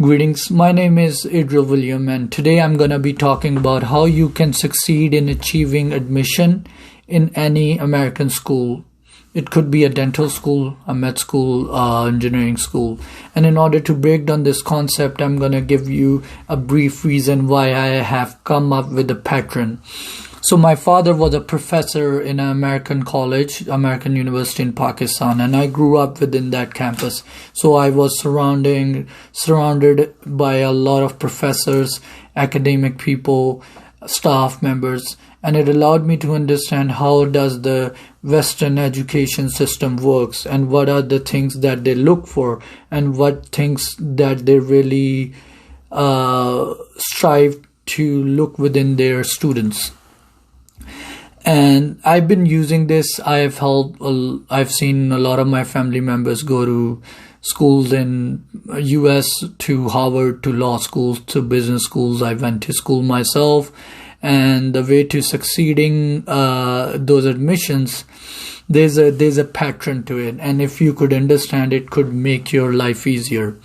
Greetings, my name is Adriel William, and today I'm going to be talking about how you can succeed in achieving admission in any American school. It could be a dental school, a med school, engineering school. And in order to break down this concept, I'm going to give you a brief reason why I have come up with a pattern. So my father was a professor in an American college, American university in Pakistan, and I grew up within that campus. So I was surrounded by a lot of professors, academic people, staff members, and it allowed me to understand how does the Western education system works and what are the things that they look for and what things that they really strive to look within their students. And I've been using this. I've seen a lot of my family members go to schools in U.S., to Harvard, to law schools, to business schools. I went to school myself. And the way to succeeding those admissions, there's a pattern to it. And if you could understand it, could make your life easier.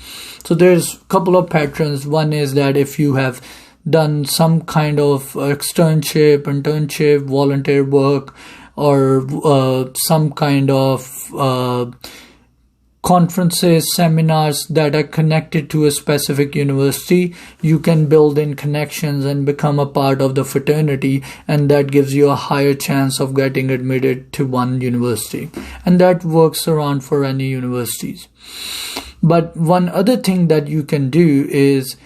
So there's a couple of patterns. One is that if you have done some kind of externship, internship, volunteer work, or some kind of conferences, seminars that are connected to a specific university, you can build in connections and become a part of the fraternity, and that gives you a higher chance of getting admitted to one university. And that works around for any universities. But one other thing that you can do is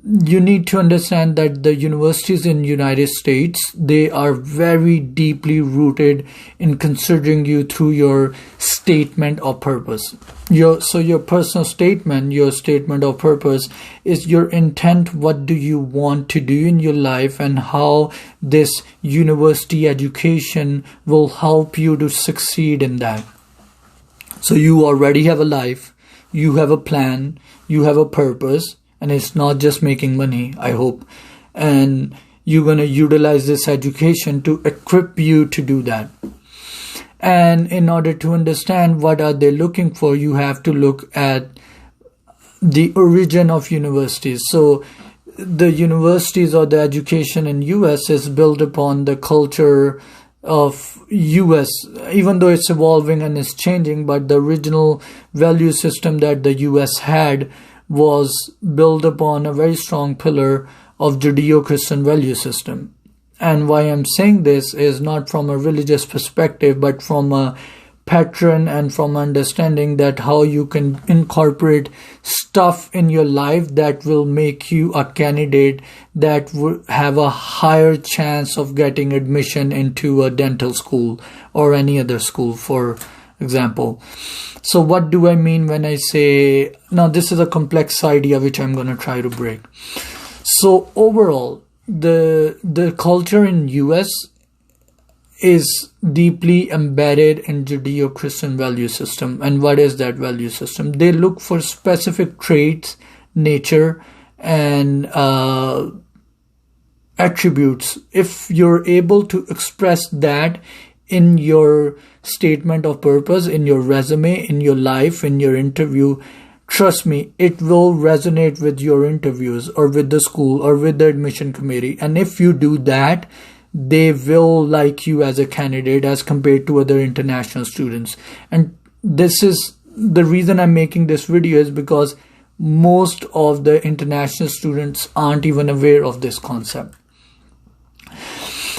you need to understand that the universities in the United States, they are very deeply rooted in considering you through your statement of purpose. So your personal statement, your statement of purpose is your intent. What do you want to do in your life and how this university education will help you to succeed in that. So you already have a life, you have a plan, you have a purpose. And it's not just making money, I hope. And you're going to utilize this education to equip you to do that. And in order to understand what are they looking for, you have to look at the origin of universities. So the universities or the education in US is built upon the culture of US, even though it's evolving and it's changing, but the original value system that the US had was built upon a very strong pillar of judeo-christian value system. And why I'm saying this is not from a religious perspective, but from a pattern and from understanding that how you can incorporate stuff in your life that will make you a candidate that will have a higher chance of getting admission into a dental school or any other school, for example. So what do I mean when I say, now this is a complex idea which I'm going to try to break. So overall, the culture in US is deeply embedded in judeo-christian value system. And what is that value system? They look for specific traits, nature, and attributes. If you're able to express that in your statement of purpose, in your resume, in your life, in your interview, trust me, it will resonate with your interviews or with the school or with the admission committee. And if you do that, they will like you as a candidate as compared to other international students. And this is the reason I'm making this video, is because most of the international students aren't even aware of this concept.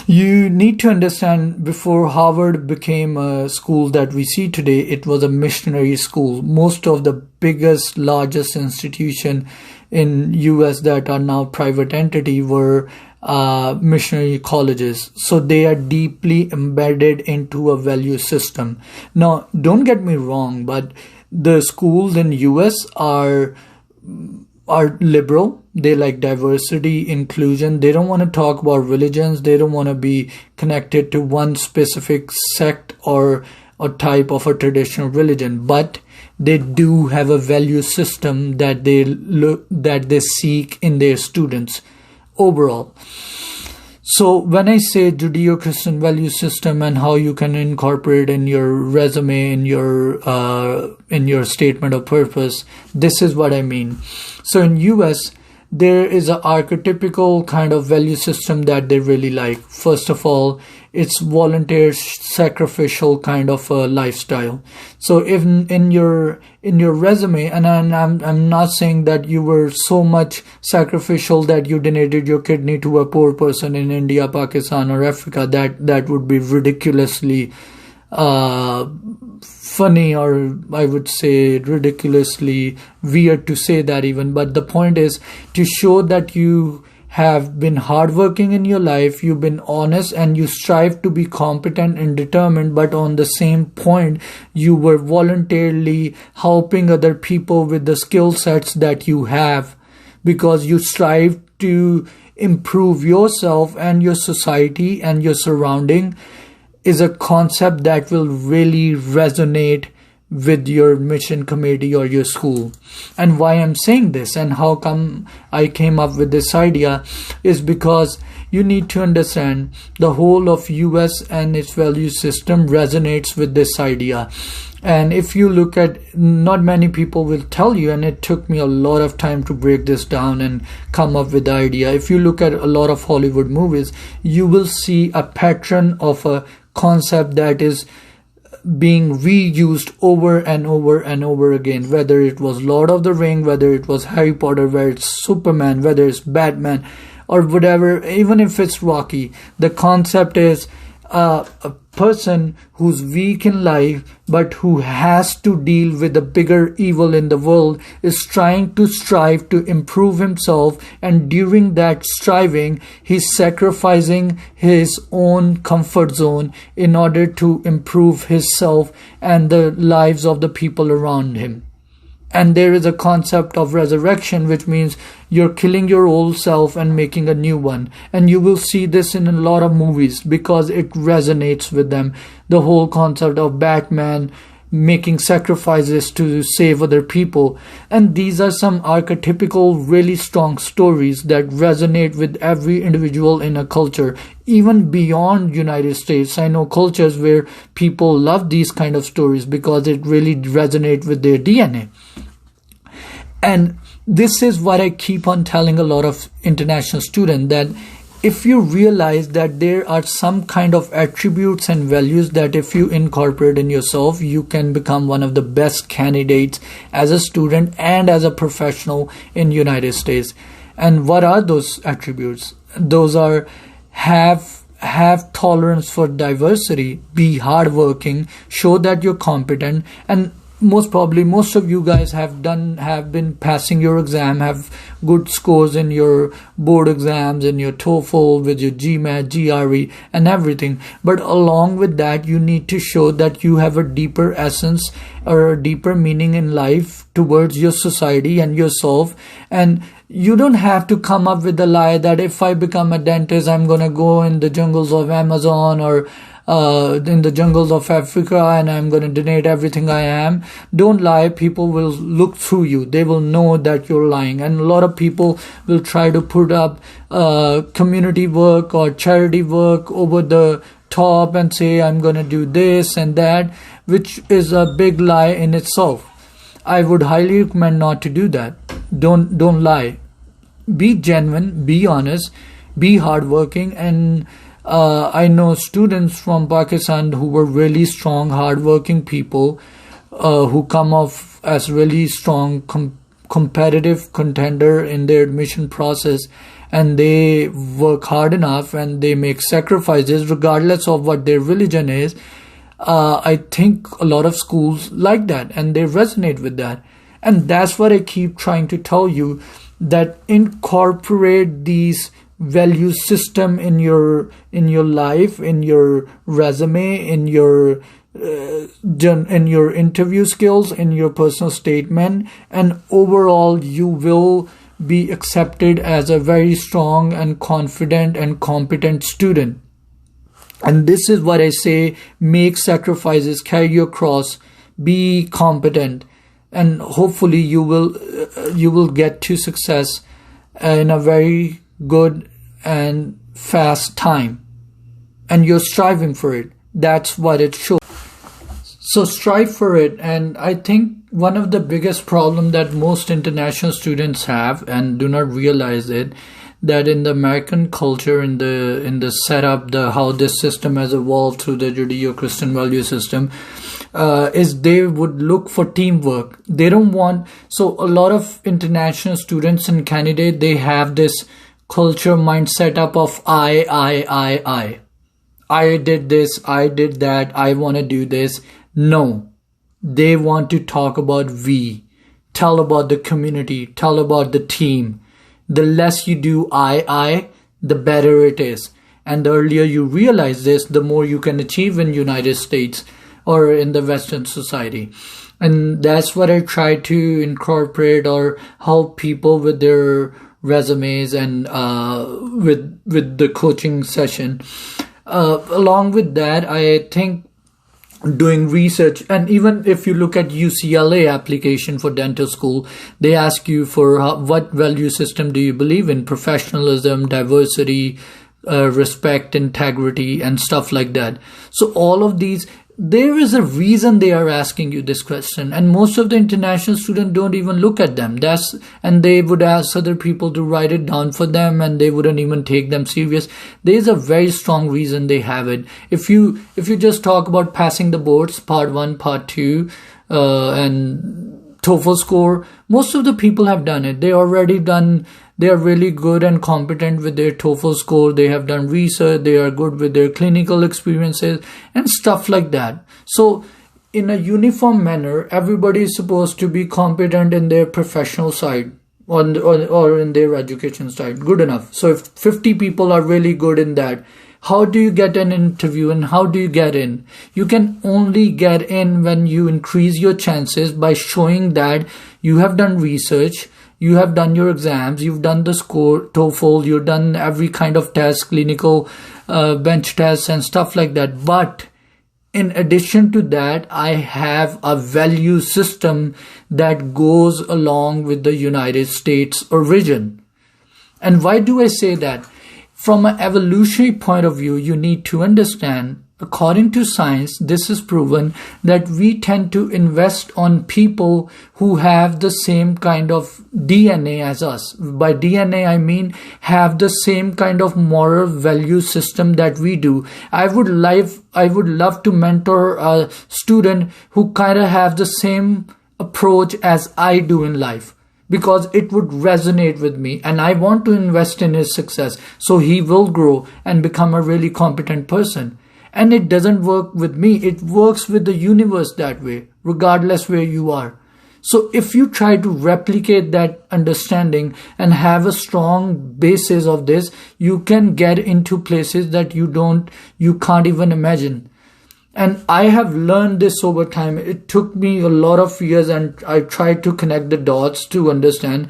You need to understand, before Harvard became a school that we see today, it was a missionary school. Most of the biggest, largest institutions in US that are now private entity were missionary colleges. So they are deeply embedded into a value system. Now, don't get me wrong, but the schools in US are liberal. They like diversity, inclusion. They don't want to talk about religions. They don't want to be connected to one specific sect or type of a traditional religion. But they do have a value system that they seek in their students overall. So when I say judeo-christian value system and how you can incorporate in your resume, in your statement of purpose, this is what I mean. So in US, there is an archetypical kind of value system that they really like. First of all, it's volunteer sacrificial kind of a lifestyle. So if in your resume, and I'm not saying that you were so much sacrificial that you donated your kidney to a poor person in India, Pakistan, or Africa, that would be ridiculously funny, or I would say ridiculously weird to say that even. But the point is to show that you have been hardworking in your life, you've been honest, and you strive to be competent and determined, but on the same point, you were voluntarily helping other people with the skill sets that you have, because you strive to improve yourself and your society and your surrounding, is a concept that will really resonate with your mission committee or your school. And why I'm saying this and how come I came up with this idea is because you need to understand the whole of US and its value system resonates with this idea. And if you look at, not many people will tell you, and it took me a lot of time to break this down and come up with the idea. If you look at a lot of Hollywood movies, you will see a pattern of a concept that is being reused over and over and over again, whether it was Lord of the Ring, whether it was Harry Potter, whether it's Superman, whether it's Batman, or whatever. Even if it's Rocky, the concept is a person who's weak in life but who has to deal with the bigger evil in the world is trying to strive to improve himself, and during that striving he's sacrificing his own comfort zone in order to improve himself and the lives of the people around him. And there is a concept of resurrection, which means you're killing your old self and making a new one. And you will see this in a lot of movies because it resonates with them. The whole concept of Batman making sacrifices to save other people. And these are some archetypical, really strong stories that resonate with every individual in a culture, even beyond United States. I know cultures where people love these kind of stories because it really resonates with their DNA. And this is what I keep on telling a lot of international students, that if you realize that there are some kind of attributes and values that if you incorporate in yourself, you can become one of the best candidates as a student and as a professional in United States. And what are those attributes? Those are have tolerance for diversity, be hardworking, show that you're competent, and most probably most of you guys have been passing your exam, have good scores in your board exams, in your TOEFL, with your GMAT, GRE and everything. But along with that, you need to show that you have a deeper essence or a deeper meaning in life towards your society and yourself. And you don't have to come up with the lie that if I become a dentist, I'm going to go in the jungles of Amazon or in the jungles of Africa and I'm going to donate everything I am. Don't lie. People will look through you. They will know that you're lying. And a lot of people will try to put up community work or charity work over the top and say, I'm going to do this and that, which is a big lie in itself. I would highly recommend not to do that. Don't lie. Be genuine, be honest, be hardworking. And I know students from Pakistan who were really strong, hardworking people who come off as really strong, competitive contender in their admission process, and they work hard enough and they make sacrifices regardless of what their religion is. I think a lot of schools like that and they resonate with that. And that's what I keep trying to tell you, that incorporate these value system in your life, in your resume, in your interview skills, in your personal statement, and overall you will be accepted as a very strong and confident and competent student. And this is what I say: make sacrifices, carry your cross, be competent, and hopefully you will get to success in a very good and fast time, and you're striving for it. That's what it shows. So strive for it. And I think one of the biggest problem that most international students have and do not realize it, that in the American culture, in the setup, how this system has evolved through the judeo-christian value system, is they would look for teamwork. They don't want, so a lot of international students and candidates, they have this culture mindset up of I did this, I did that, I want to do this. No, they want to talk about we, tell about the community, tell about the team. The less you do I, the better it is. And the earlier you realize this, the more you can achieve in United States or in the Western society. And that's what I try to incorporate or help people with their resumes and with the coaching session. Along with that, I think doing research, and even if you look at UCLA application for dental school, they ask you for what value system do you believe in: professionalism, diversity, respect, integrity, and stuff like that. So all of these, there is a reason they are asking you this question, and most of the international students don't even look at them. And they would ask other people to write it down for them, and they wouldn't even take them serious. There is a very strong reason they have it. If you just talk about passing the boards, part 1, part 2, and TOEFL score, most of the people have done it. They are really good and competent with their TOEFL score. They have done research. They are good with their clinical experiences and stuff like that. So in a uniform manner, everybody is supposed to be competent in their professional side or in their education side. Good enough. So if 50 people are really good in that, how do you get an interview and how do you get in? You can only get in when you increase your chances by showing that you have done research, you have done your exams, you've done the score, TOEFL, you've done every kind of test, clinical bench tests and stuff like that. But in addition to that, I have a value system that goes along with the United States origin. And why do I say that? From an evolutionary point of view, you need to understand, according to science, this is proven that we tend to invest on people who have the same kind of DNA as us. By DNA, I mean have the same kind of moral value system that we do. I would love to mentor a student who kind of have the same approach as I do in life, because it would resonate with me, and I want to invest in his success so he will grow and become a really competent person. And it doesn't work with me, it works with the universe that way, regardless where you are. So if you try to replicate that understanding and have a strong basis of this, you can get into places that you can't even imagine. And I have learned this over time. It took me a lot of years, and I tried to connect the dots to understand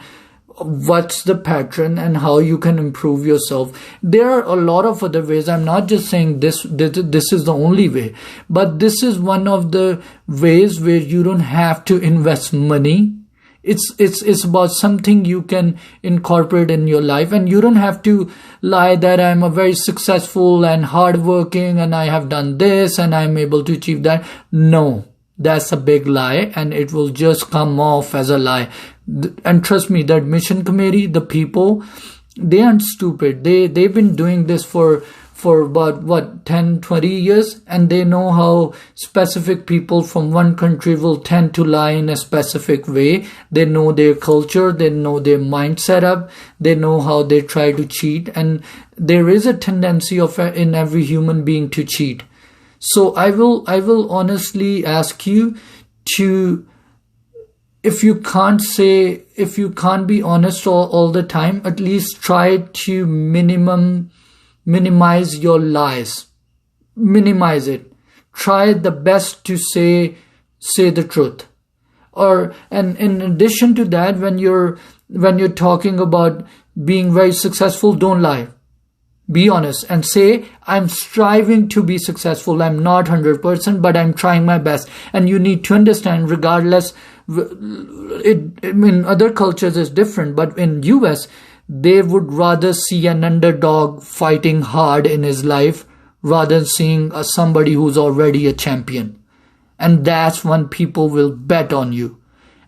what's the pattern and how you can improve yourself. There are a lot of other ways. I'm not just saying this is the only way, but this is one of the ways where you don't have to invest money. It's about something you can incorporate in your life, and you don't have to lie that I'm a very successful and hardworking and I have done this and I'm able to achieve that. No, that's a big lie, and it will just come off as a lie. And trust me, the admission committee, the people, they aren't stupid. They've been doing this for about 10, 20 years, and they know how specific people from one country will tend to lie in a specific way. They know their culture, they know their mind setup, they know how they try to cheat, and there is a tendency in every human being to cheat. So I will honestly ask you to, if you can't be honest all the time, at least try to minimize your lies. Minimize it. Try the best to say the truth. And in addition to that, when you're talking about being very successful, don't lie. Be honest and say, I'm striving to be successful. I'm not 100%, but I'm trying my best. And you need to understand, regardless, in other cultures is different, but in U.S., they would rather see an underdog fighting hard in his life rather than seeing somebody who's already a champion. And that's when people will bet on you.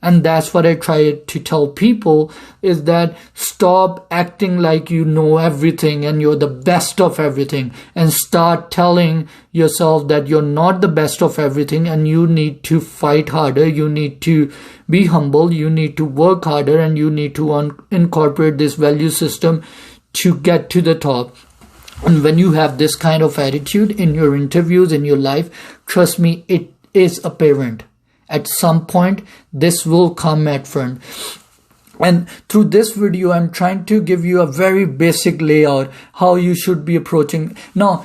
And that's what I try to tell people, is that stop acting like you know everything and you're the best of everything, and start telling yourself that you're not the best of everything and you need to fight harder, you need to be humble, you need to work harder, and you need to incorporate this value system to get to the top. And when you have this kind of attitude in your interviews, in your life, trust me, it is apparent. At some point, this will come at front. And through this video, I'm trying to give you a very basic layout, how you should be approaching. Now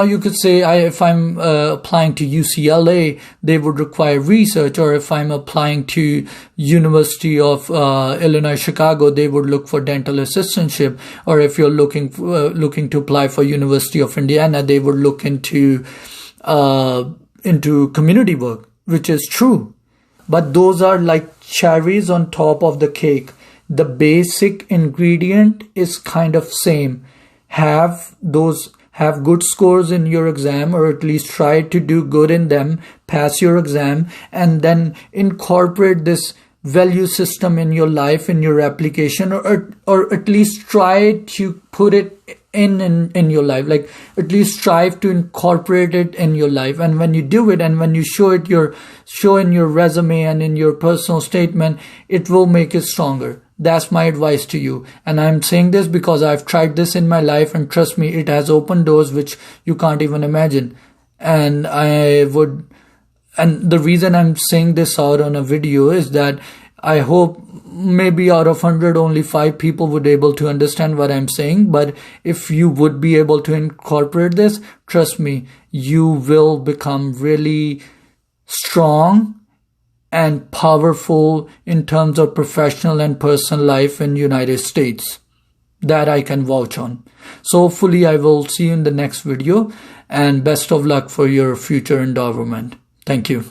you could say, if I'm applying to UCLA, they would require research, or if I'm applying to University of Illinois, Chicago, they would look for dental assistantship, or if you're looking to apply for University of Indiana, they would look into community work, which is true. But those are like cherries on top of the cake. The basic ingredient is kind of same. Have good scores in your exam, or at least try to do good in them, pass your exam, and then incorporate this value system in your life, in your application, or at least try to put it in your life. Like, at least strive to incorporate it in your life. And when you do it, and when you show in your resume and in your personal statement, it will make it stronger. That's my advice to you. And I'm saying this because I've tried this in my life, and trust me, it has opened doors which you can't even imagine. And the reason I'm saying this out on a video is that I hope maybe out of 100, only 5 people would be able to understand what I'm saying. But if you would be able to incorporate this, trust me, you will become really strong and powerful in terms of professional and personal life in United States. That I can vouch on. So hopefully I will see you in the next video, and best of luck for your future endowment. Thank you.